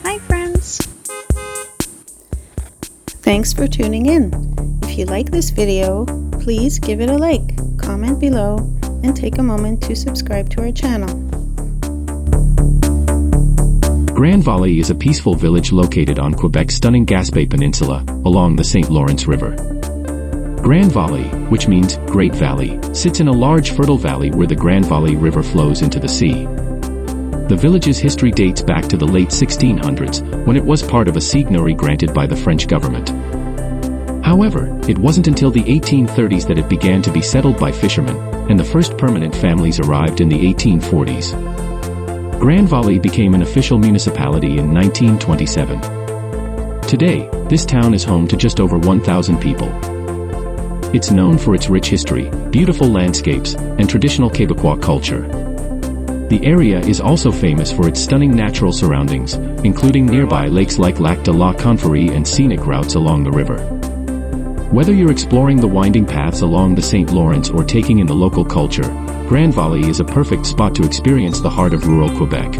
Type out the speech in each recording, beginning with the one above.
Hi friends! Thanks for tuning in. If you like this video, please give it a like, comment below, and take a moment to subscribe to our channel. Grande-Vallee is a peaceful village located on Quebec's stunning Gaspé Peninsula, along the St. Lawrence River. Grande-Vallee, which means Great Valley, sits in a large fertile valley where the Grande-Vallee River flows into the sea. The village's history dates back to the late 1600s, when it was part of a seigneurie granted by the French government. However, it wasn't until the 1830s that it began to be settled by fishermen, and the first permanent families arrived in the 1840s. Grande-Vallee became an official municipality in 1927. Today, this town is home to just over 1,000 people. It's known for its rich history, beautiful landscapes, and traditional Quebecois culture. The area is also famous for its stunning natural surroundings, including nearby lakes like Lac de la Confrérie and scenic routes along the river. Whether you're exploring the winding paths along the St. Lawrence or taking in the local culture, Grande-Vallee is a perfect spot to experience the heart of rural Quebec.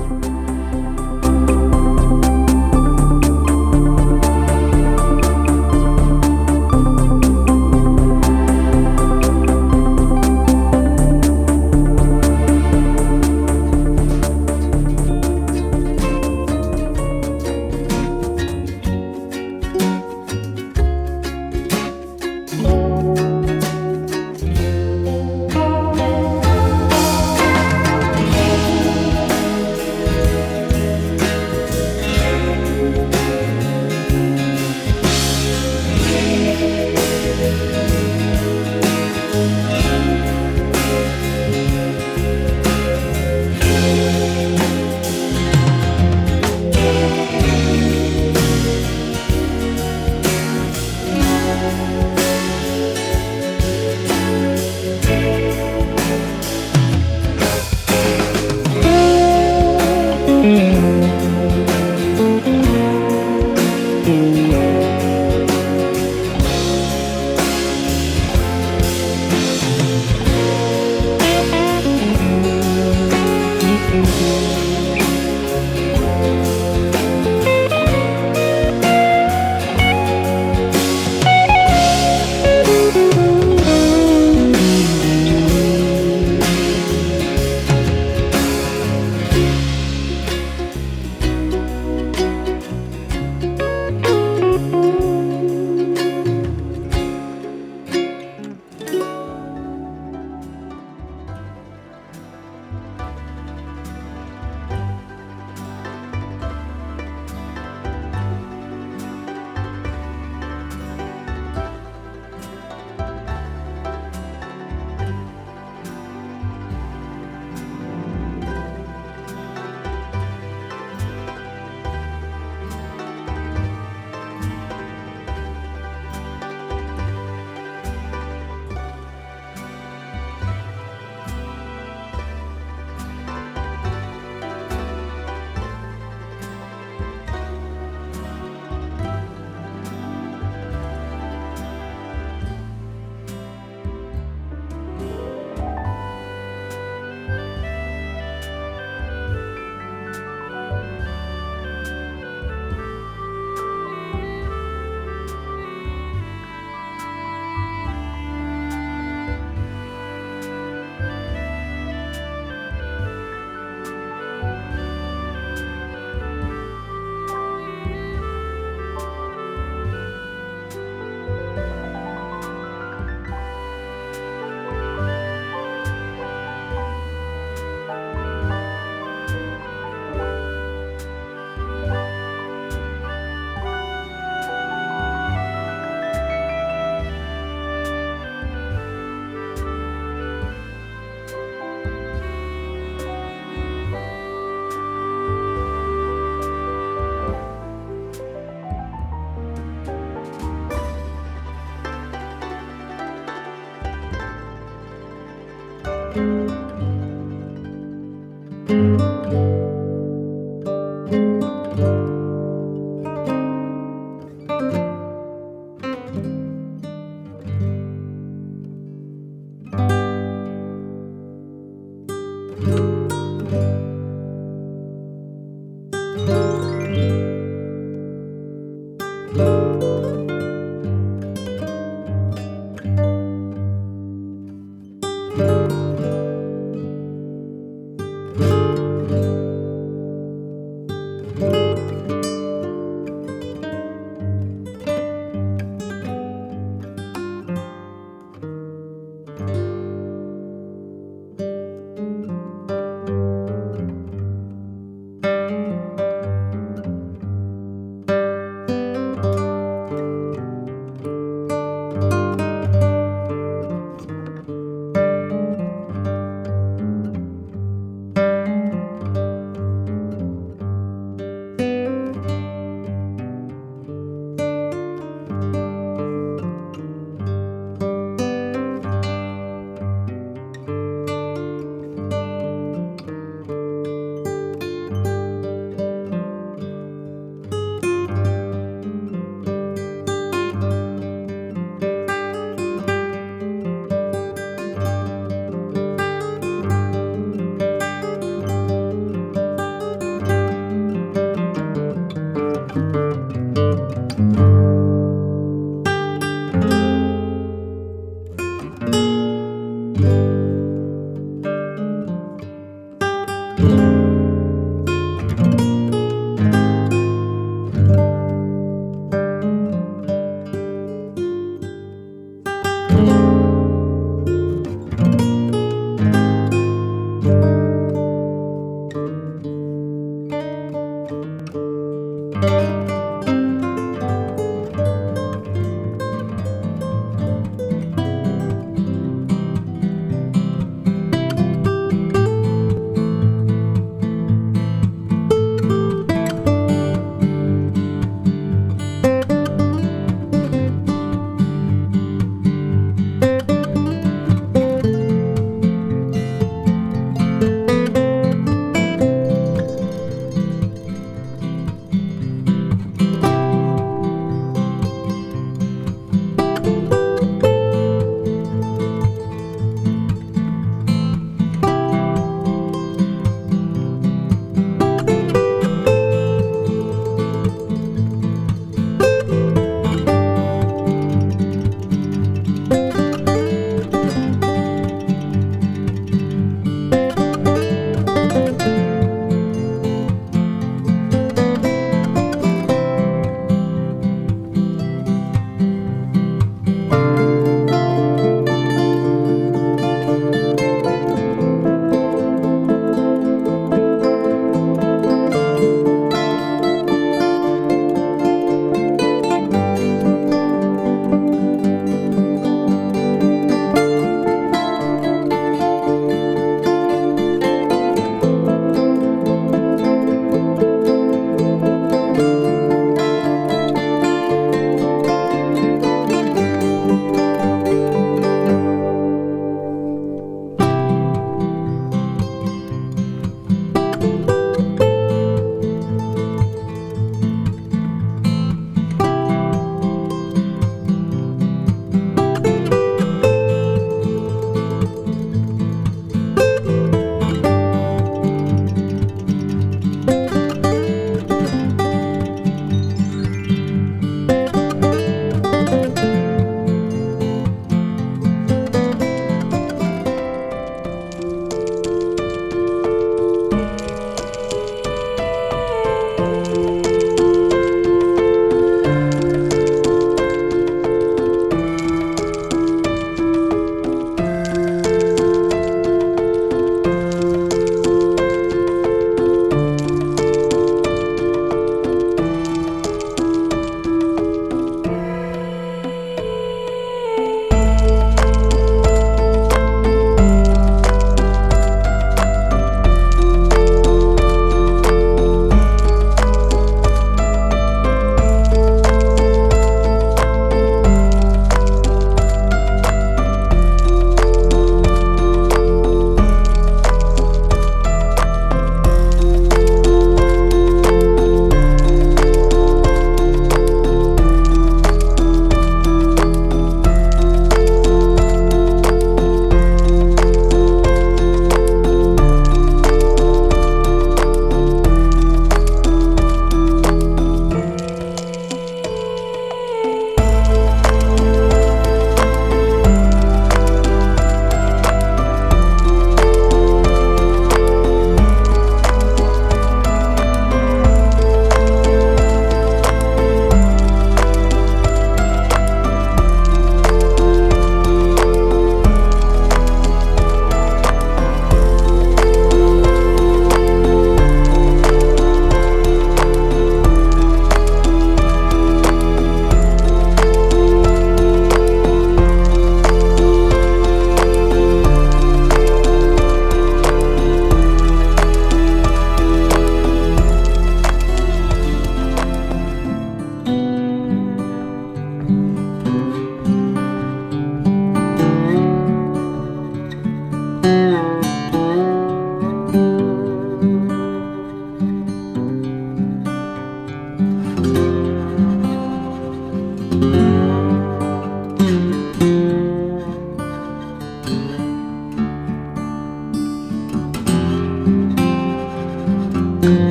Bye.